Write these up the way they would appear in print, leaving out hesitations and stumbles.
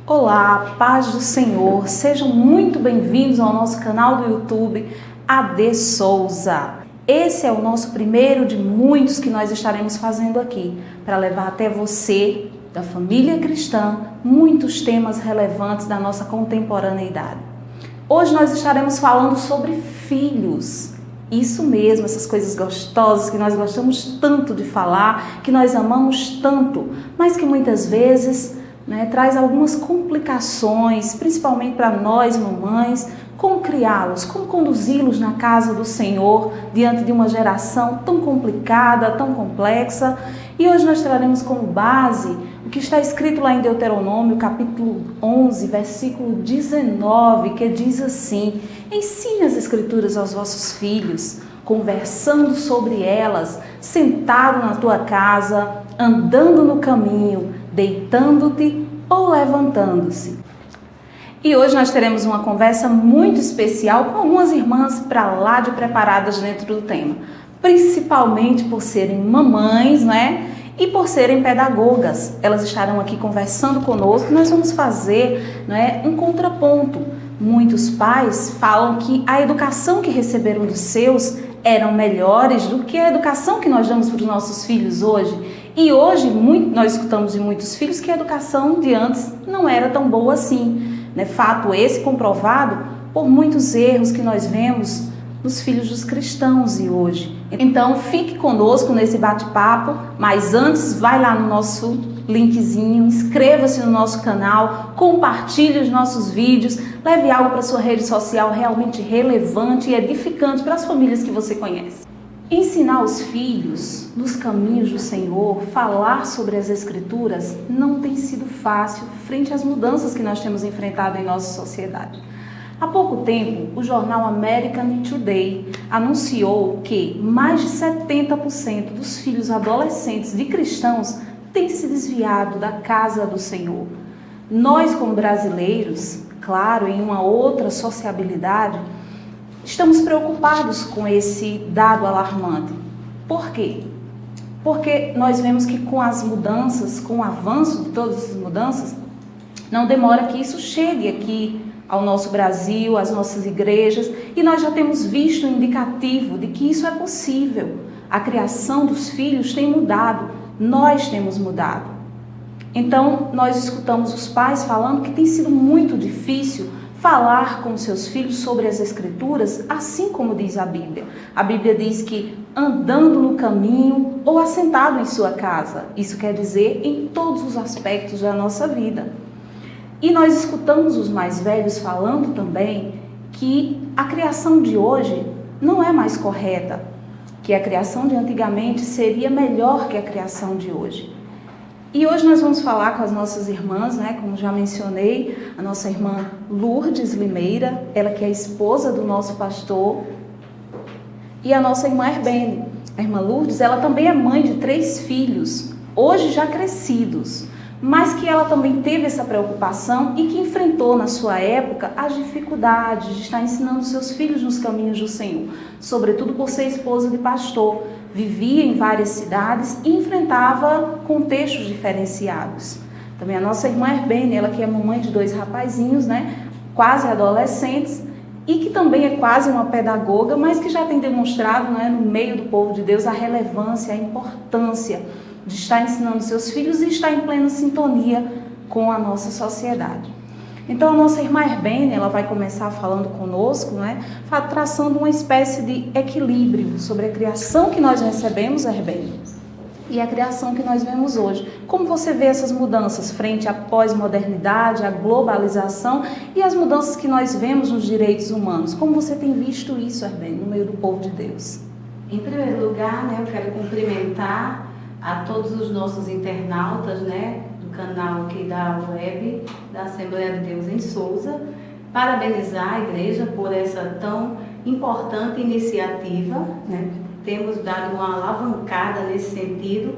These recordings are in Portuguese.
Olá, paz do Senhor, sejam muito bem-vindos ao nosso canal do YouTube AD Souza. Esse é o nosso primeiro de muitos que nós estaremos fazendo aqui, para levar até você, da família cristã, muitos temas relevantes da nossa contemporaneidade. Hoje nós estaremos falando sobre filhos. Isso mesmo, essas coisas gostosas que nós gostamos tanto de falar, que nós amamos tanto, mas que muitas vezes traz algumas complicações, principalmente para nós mamães, como criá-los, como conduzi-los na casa do Senhor, diante de uma geração tão complicada, tão complexa. E hoje nós traremos como base o que está escrito lá em Deuteronômio, capítulo 11, versículo 19, que diz assim: ensine as escrituras aos vossos filhos, conversando sobre elas, sentado na tua casa, andando no caminho, deitando-te ou levantando-se. E hoje nós teremos uma conversa muito especial com algumas irmãs para lá de preparadas dentro do tema, principalmente por serem mamães, e por serem pedagogas. Elas estarão aqui conversando conosco. Nós vamos fazer um contraponto. Muitos pais falam que a educação que receberam dos seus eram melhores do que a educação que nós damos para os nossos filhos hoje. E hoje nós escutamos de muitos filhos que a educação de antes não era tão boa assim. Fato esse comprovado por muitos erros que nós vemos nos filhos dos cristãos de hoje. Então fique conosco nesse bate-papo, mas antes vai lá no nosso linkzinho, inscreva-se no nosso canal, compartilhe os nossos vídeos, leve algo para sua rede social realmente relevante e edificante para as famílias que você conhece. Ensinar os filhos nos caminhos do Senhor, falar sobre as Escrituras, não tem sido fácil frente às mudanças que nós temos enfrentado em nossa sociedade. Há pouco tempo, o jornal American Today anunciou que mais de 70% dos filhos adolescentes de cristãos têm se desviado da casa do Senhor. Nós, como brasileiros, claro, em uma outra sociabilidade, estamos preocupados com esse dado alarmante. Por quê? Porque nós vemos que com as mudanças, com o avanço de todas essas mudanças, não demora que isso chegue aqui ao nosso Brasil, às nossas igrejas, e nós já temos visto um indicativo de que isso é possível. A criação dos filhos tem mudado, nós temos mudado. Então, nós escutamos os pais falando que tem sido muito difícil falar com seus filhos sobre as Escrituras, assim como diz a Bíblia. A Bíblia diz que andando no caminho ou assentado em sua casa. Isso quer dizer em todos os aspectos da nossa vida. E nós escutamos os mais velhos falando também que a criação de hoje não é mais correta, que a criação de antigamente seria melhor que a criação de hoje. E hoje nós vamos falar com as nossas irmãs, como já mencionei, a nossa irmã Lourdes Limeira, ela que é a esposa do nosso pastor, e a nossa irmã Herbene. A irmã Lourdes, ela também é mãe de 3 filhos, hoje já crescidos, mas que ela também teve essa preocupação e que enfrentou na sua época as dificuldades de estar ensinando seus filhos nos caminhos do Senhor, sobretudo por ser esposa de pastor. Vivia em várias cidades e enfrentava contextos diferenciados. Também a nossa irmã Herbene, ela que é mamãe de 2 rapazinhos, quase adolescentes, e que também é quase uma pedagoga, mas que já tem demonstrado no meio do povo de Deus a relevância, a importância de estar ensinando seus filhos e estar em plena sintonia com a nossa sociedade. Então a nossa irmã Herbene, ela vai começar falando conosco, traçando uma espécie de equilíbrio sobre a criação que nós recebemos, Herbene, e a criação que nós vemos hoje. Como você vê essas mudanças frente à pós-modernidade, à globalização e as mudanças que nós vemos nos direitos humanos? Como você tem visto isso, Herbene, no meio do povo de Deus? Em primeiro lugar, eu quero cumprimentar a todos os nossos internautas, do canal aqui da web, da Assembleia de Deus em Souza, parabenizar a igreja por essa tão importante iniciativa, Temos dado uma alavancada nesse sentido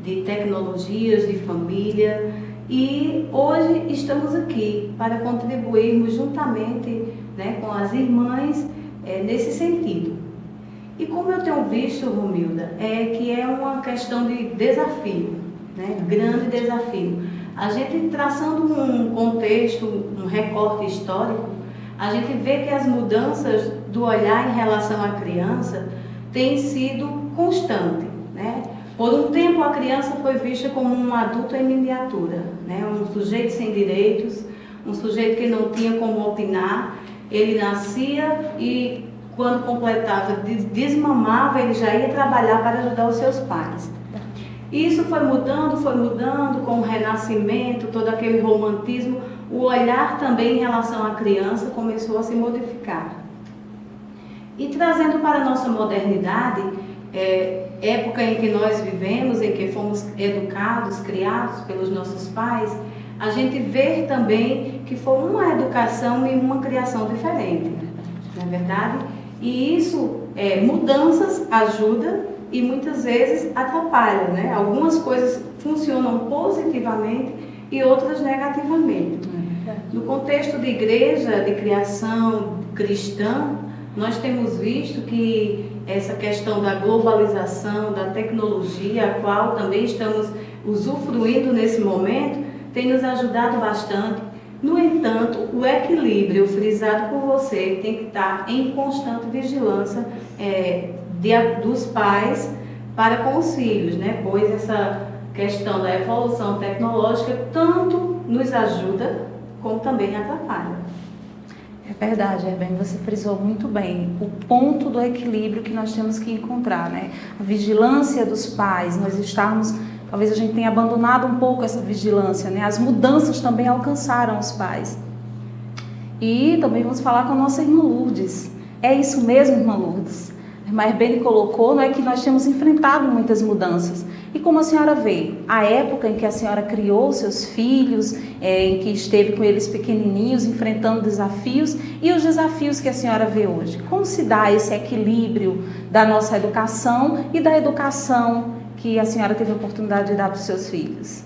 de tecnologias, de família, e hoje estamos aqui para contribuirmos juntamente com as irmãs nesse sentido. E como eu tenho visto, Romilda, que é uma questão de desafio, grande desafio. A gente traçando um contexto, um recorte histórico, a gente vê que as mudanças do olhar em relação à criança têm sido constantes, né? Por um tempo a criança foi vista como um adulto em miniatura, né? Um sujeito sem direitos, um sujeito que não tinha como opinar. Ele nascia e quando completava, desmamava, ele já ia trabalhar para ajudar os seus pais. Isso foi mudando com o renascimento, todo aquele romantismo. O olhar também em relação à criança começou a se modificar. E trazendo para a nossa modernidade, época em que nós vivemos, em que fomos educados, criados pelos nossos pais, a gente vê também que foi uma educação e uma criação diferente, não é verdade? E isso, mudanças ajudam e muitas vezes atrapalham, né? Algumas coisas funcionam positivamente e outras negativamente. No contexto de igreja, de criação cristã, nós temos visto que essa questão da globalização, da tecnologia, a qual também estamos usufruindo nesse momento, tem nos ajudado bastante. No entanto, o equilíbrio frisado por você tem que estar em constante vigilância dos pais para com os filhos, né? Pois essa questão da evolução tecnológica tanto nos ajuda como também atrapalha. É verdade, Herbene, você frisou muito bem o ponto do equilíbrio que nós temos que encontrar, né? A vigilância dos pais, talvez a gente tenha abandonado um pouco essa vigilância, né? As mudanças também alcançaram os pais. E também vamos falar com a nossa irmã Lourdes. É isso mesmo, irmã Lourdes? A irmã Herbene colocou, não é que nós temos enfrentado muitas mudanças. E como a senhora vê, a época em que a senhora criou seus filhos, em que esteve com eles pequenininhos, enfrentando desafios, e os desafios que a senhora vê hoje. Como se dá esse equilíbrio da nossa educação e da educação que a senhora teve a oportunidade de dar para os seus filhos?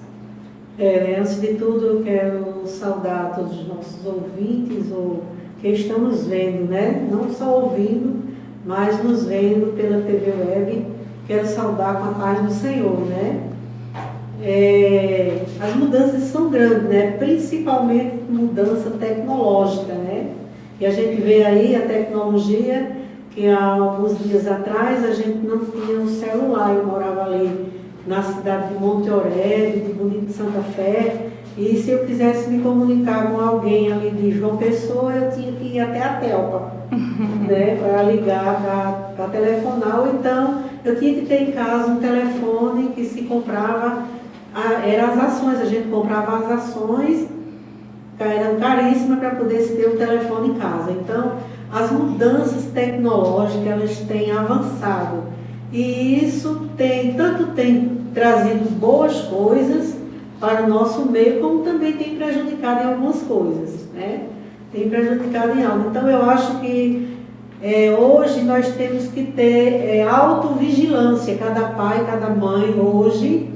Antes de tudo, eu quero saudar todos os nossos ouvintes que estamos vendo, né? Não só ouvindo, mas nos vendo pela TV Web. Quero saudar com a paz do Senhor, né? As mudanças são grandes, né? Principalmente mudança tecnológica, né? E a gente vê aí a tecnologia, que há alguns dias atrás a gente não tinha um celular. Eu morava ali na cidade de Monte Aurélio, de Bonito de Santa Fé, e se eu quisesse me comunicar com alguém ali de João Pessoa, eu tinha que ir até a Telpa, né, para ligar, para telefonar, ou então eu tinha que ter em casa um telefone que se comprava, eram as ações, a gente comprava as ações, eram caríssimas para poder se ter um telefone em casa. Então, as mudanças tecnológicas, elas têm avançado, e isso tem trazido boas coisas para o nosso meio, como também tem prejudicado em algumas coisas, né? Tem prejudicado em algo. Então, eu acho que hoje nós temos que ter autovigilância. Cada pai, cada mãe hoje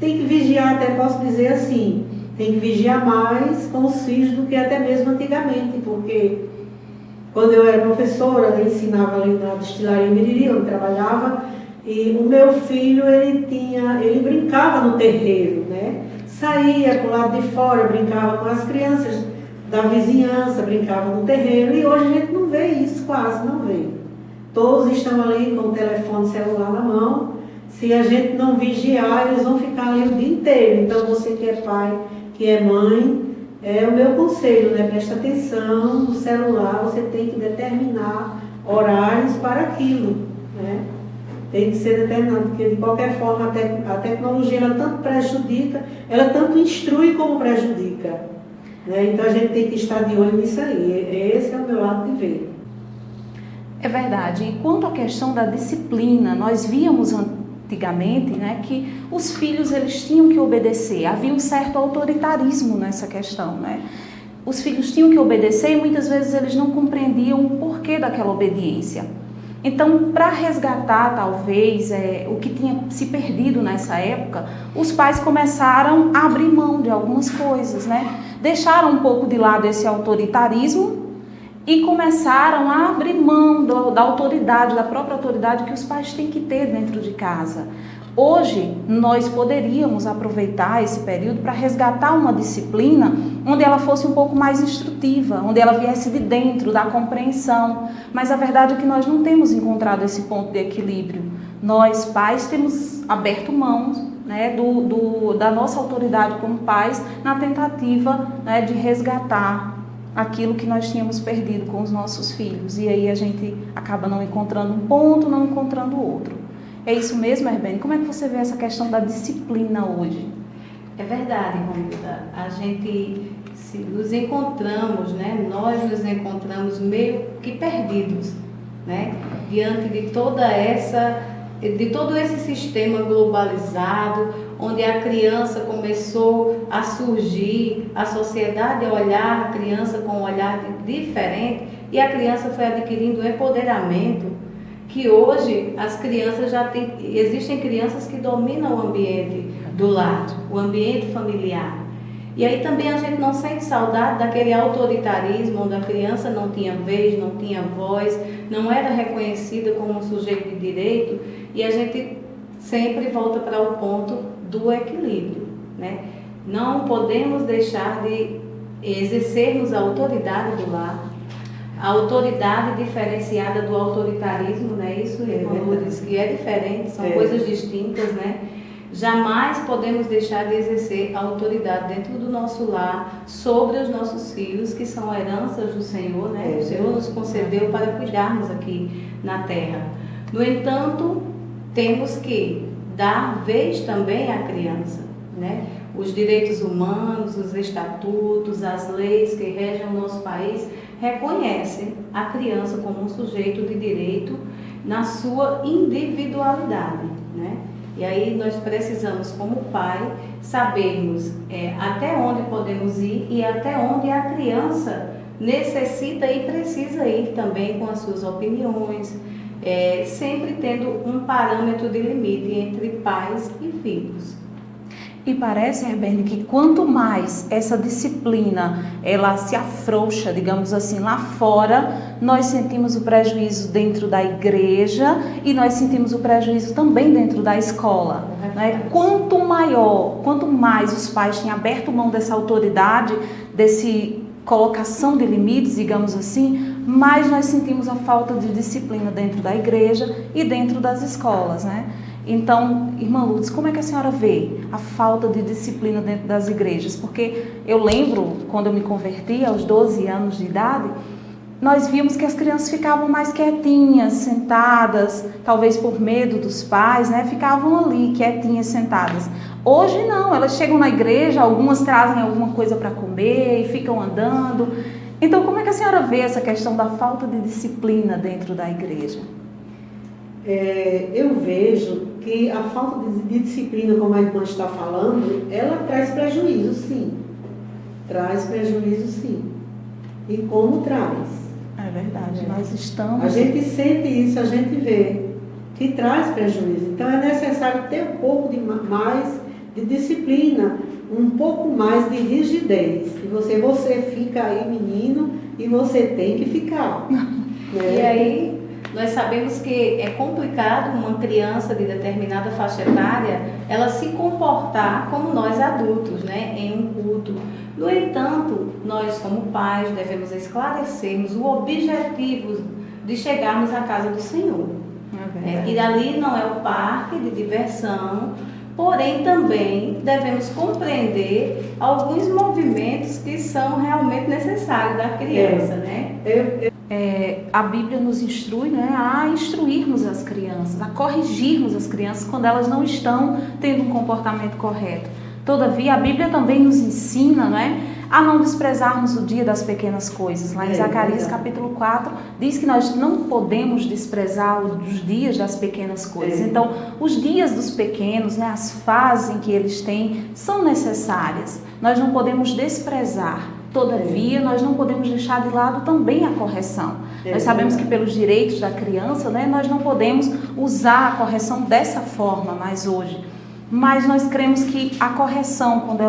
tem que vigiar, até posso dizer assim, tem que vigiar mais com os filhos do que até mesmo antigamente, porque quando eu era professora, eu ensinava ali na destilaria Miriri, onde trabalhava, e o meu filho, ele brincava no terreiro, né? Saía para o lado de fora, brincava com as crianças da vizinhança, brincava no terreiro, e hoje a gente não vê isso, quase não vê. Todos estão ali com o telefone celular na mão. Se a gente não vigiar, eles vão ficar ali o dia inteiro. Então, você que é pai, que é mãe, o meu conselho, né? Presta atenção no celular, você tem que determinar horários para aquilo, né? Tem que ser determinado, porque de qualquer forma a tecnologia ela tanto prejudica, ela tanto instrui como prejudica, né? Então a gente tem que estar de olho nisso aí. Esse é o meu lado de ver. É verdade. E quanto à questão da disciplina, nós víamos antigamente, né, que os filhos eles tinham que obedecer. Havia um certo autoritarismo nessa questão, né? Os filhos tinham que obedecer e muitas vezes eles não compreendiam o porquê daquela obediência. Então, para resgatar, talvez, o que tinha se perdido nessa época, os pais começaram a abrir mão de algumas coisas, né? Deixaram um pouco de lado esse autoritarismo e começaram a abrir mão da autoridade, da própria autoridade que os pais têm que ter dentro de casa. Hoje, nós poderíamos aproveitar esse período para resgatar uma disciplina onde ela fosse um pouco mais instrutiva, onde ela viesse de dentro, da compreensão. Mas a verdade é que nós não temos encontrado esse ponto de equilíbrio. Nós, pais, temos aberto mãos, né, da nossa autoridade como pais na tentativa, né, de resgatar aquilo que nós tínhamos perdido com os nossos filhos. E aí a gente acaba não encontrando um ponto, não encontrando outro. É isso mesmo, Herbene? Como é que você vê essa questão da disciplina hoje? É verdade, Romilda. A gente nos encontramos, né? Nós nos encontramos meio que perdidos, né? Diante de todo esse sistema globalizado, onde a criança começou a surgir, a sociedade a olhar a criança com um olhar diferente, e a criança foi adquirindo um empoderamento, que hoje as crianças existem crianças que dominam o ambiente do lar, o ambiente familiar. E aí também a gente não sente saudade daquele autoritarismo, onde a criança não tinha vez, não tinha voz, não era reconhecida como um sujeito de direito, e a gente sempre volta para o ponto do equilíbrio, né? Não podemos deixar de exercermos a autoridade do lar, a autoridade diferenciada do autoritarismo, né? Isso, Lourdes, que é diferente, são coisas distintas, né? Jamais podemos deixar de exercer a autoridade dentro do nosso lar sobre os nossos filhos, que são heranças do Senhor, né? O Senhor nos concedeu para cuidarmos aqui na terra. No entanto, temos que dar vez também à criança, né? Os direitos humanos, os estatutos, as leis que regem o nosso país reconhecem a criança como um sujeito de direito na sua individualidade, né? E aí nós precisamos, como pai, sabermos até onde podemos ir e até onde a criança necessita e precisa ir também com as suas opiniões, sempre tendo um parâmetro de limite entre pais e filhos. E parece, Herbene, que quanto mais essa disciplina ela se afrouxa, digamos assim, lá fora, nós sentimos o prejuízo dentro da igreja e nós sentimos o prejuízo também dentro da escola. Né? Quanto mais os pais têm aberto mão dessa autoridade, desse colocação de limites, digamos assim, mais nós sentimos a falta de disciplina dentro da igreja e dentro das escolas, né? Então, irmã Lourdes, como é que a senhora vê a falta de disciplina dentro das igrejas? Porque eu lembro, quando eu me converti, aos 12 anos de idade, nós vimos que as crianças ficavam mais quietinhas, sentadas, talvez por medo dos pais, né? Ficavam ali, quietinhas, sentadas. Hoje não, elas chegam na igreja, algumas trazem alguma coisa para comer e ficam andando. Então, como é que a senhora vê essa questão da falta de disciplina dentro da igreja? Eu vejo que a falta de disciplina, como a irmã está falando, ela traz prejuízo, sim. Traz prejuízo, sim. E como traz? É verdade, nós estamos... A gente sente isso, a gente vê que traz prejuízo. Então é necessário ter um pouco mais de disciplina, um pouco mais de rigidez. E você fica aí, menino, e você tem que ficar. Né? E aí... Nós sabemos que é complicado uma criança de determinada faixa etária, ela se comportar como nós adultos, né, em um culto. No entanto, nós como pais devemos esclarecermos o objetivo de chegarmos à casa do Senhor. Que ali não é o parque de diversão, porém também devemos compreender alguns movimentos que são realmente necessários da criança, né? A Bíblia nos instrui, né, a instruirmos as crianças, a corrigirmos as crianças quando elas não estão tendo um comportamento correto. Todavia, a Bíblia também nos ensina, né, a não desprezarmos o dia das pequenas coisas. Lá em Zacarias capítulo 4, diz que nós não podemos desprezar os dias das pequenas coisas. Então, os dias dos pequenos, né, as fases em que eles têm, são necessárias. Nós não podemos desprezar. Todavia, nós não podemos deixar de lado também a correção. Nós sabemos que pelos direitos da criança, né, nós não podemos usar a correção dessa forma mais hoje. Mas nós cremos que a correção, quando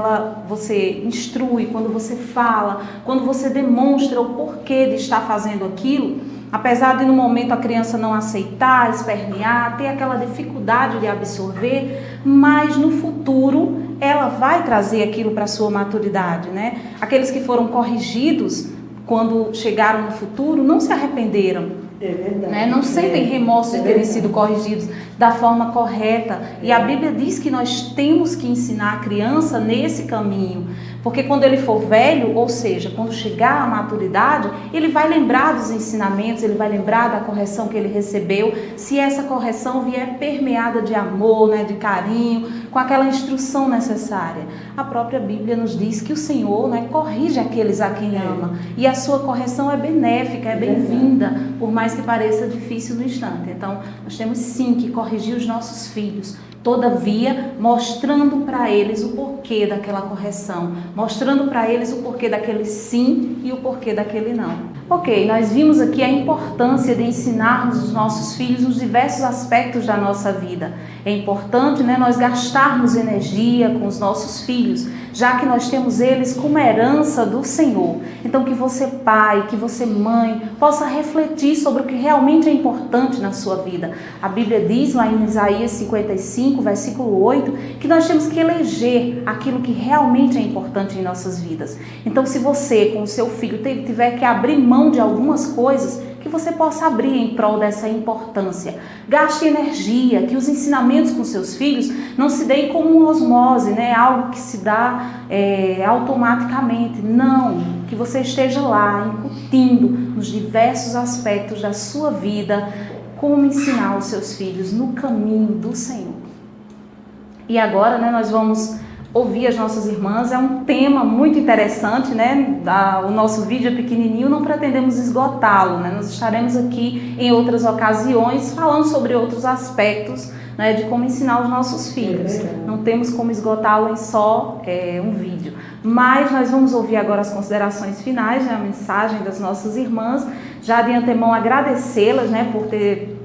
você instrui, quando você fala, quando você demonstra o porquê de estar fazendo aquilo, apesar de no momento a criança não aceitar, espernear, ter aquela dificuldade de absorver, mas no futuro ela vai trazer aquilo para a sua maturidade, né? Aqueles que foram corrigidos quando chegaram no futuro não se arrependeram. É verdade. Né? Não sentem remorso de terem sido corrigidos da forma correta. E a Bíblia diz que nós temos que ensinar a criança nesse caminho. Porque quando ele for velho, ou seja, quando chegar à maturidade, ele vai lembrar dos ensinamentos, ele vai lembrar da correção que ele recebeu, se essa correção vier permeada de amor, né, de carinho, com aquela instrução necessária. A própria Bíblia nos diz que o Senhor, né, corrige aqueles a quem ama. E a sua correção é benéfica, é bem-vinda, por mais que pareça difícil no instante. Então, nós temos sim que corrigir os nossos filhos, todavia mostrando para eles o porquê daquela correção, mostrando para eles o porquê daquele sim e o porquê daquele não. Ok, nós vimos aqui a importância de ensinarmos os nossos filhos nos diversos aspectos da nossa vida. É importante, né, nós gastarmos energia com os nossos filhos, já que nós temos eles como herança do Senhor. Então que você pai, que você mãe, possa refletir sobre o que realmente é importante na sua vida. A Bíblia diz lá em Isaías 55, versículo 8, que nós temos que eleger aquilo que realmente é importante em nossas vidas. Então se você com o seu filho tiver que abrir mão de algumas coisas, que você possa abrir em prol dessa importância. Gaste energia, que os ensinamentos com seus filhos não se deem como uma osmose, né? Algo que se dá automaticamente. Não, que você esteja lá incutindo nos diversos aspectos da sua vida, como ensinar os seus filhos no caminho do Senhor. E agora, né, nós vamos ouvir as nossas irmãs. É um tema muito interessante, né? O nosso vídeo é pequenininho, não pretendemos esgotá-lo, né? Nós estaremos aqui em outras ocasiões falando sobre outros aspectos, né, de como ensinar os nossos filhos. Não temos como esgotá-lo em só um vídeo. Mas nós vamos ouvir agora as considerações finais, né, a mensagem das nossas irmãs. Já de antemão agradecê-las, né, por ter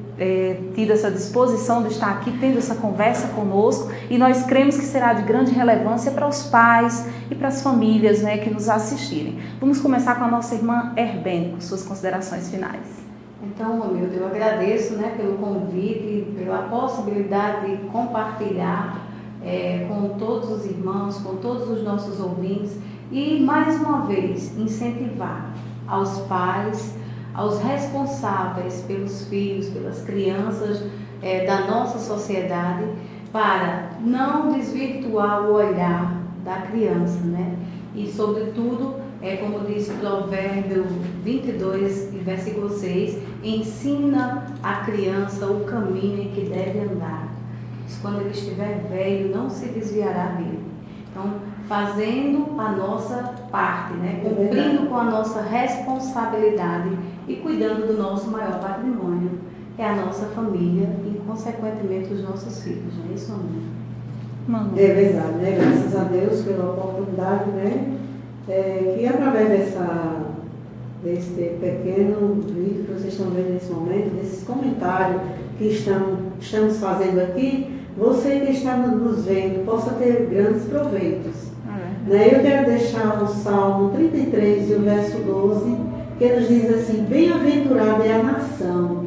tido essa disposição de estar aqui tendo essa conversa conosco, e nós cremos que será de grande relevância para os pais e para as famílias, né, que nos assistirem. Vamos começar com a nossa irmã Erbene, com suas considerações finais. Então, Romilda, eu agradeço, né, pelo convite, pela possibilidade de compartilhar com todos os irmãos, com todos os nossos ouvintes, e mais uma vez incentivar aos pais, aos responsáveis pelos filhos, pelas crianças da nossa sociedade, para não desvirtuar o olhar da criança, né? E, sobretudo, como diz o Provérbio 22, versículo 6, ensina a criança o caminho em que deve andar. Quando ele estiver velho, não se desviará dele. Então, fazendo a nossa parte, né? Cumprindo com a nossa responsabilidade e cuidando do nosso maior patrimônio, que é a nossa família e, consequentemente, os nossos filhos. Não é isso, Manu? É verdade, né? Graças a Deus pela oportunidade, né? Que através desse pequeno vídeo que vocês estão vendo nesse momento, desses comentários que estamos fazendo aqui, você que está nos vendo possa ter grandes proveitos. Né? Eu quero deixar o Salmo 33 e o verso 12, que nos diz assim: bem-aventurada é a nação,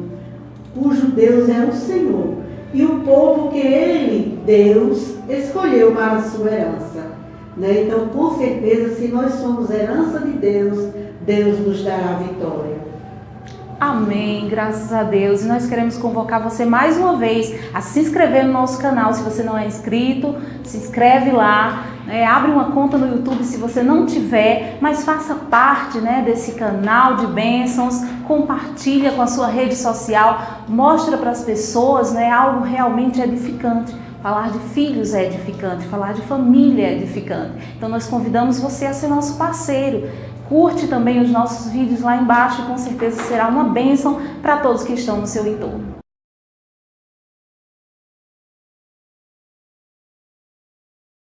cujo Deus é o Senhor, e o povo que Ele, Deus, escolheu para a sua herança. Né? Então, com certeza, se nós somos herança de Deus, Deus nos dará a vitória. Amém, graças a Deus. E nós queremos convocar você mais uma vez a se inscrever no nosso canal. Se você não é inscrito, se inscreve lá, né? Abre uma conta no YouTube se você não tiver, mas faça parte, né, desse canal de bênçãos. Compartilha com a sua rede social, mostra para as pessoas, né, algo realmente edificante. Falar de filhos é edificante, falar de família é edificante. Então nós convidamos você a ser nosso parceiro. Curte também os nossos vídeos lá embaixo e com certeza será uma bênção para todos que estão no seu entorno.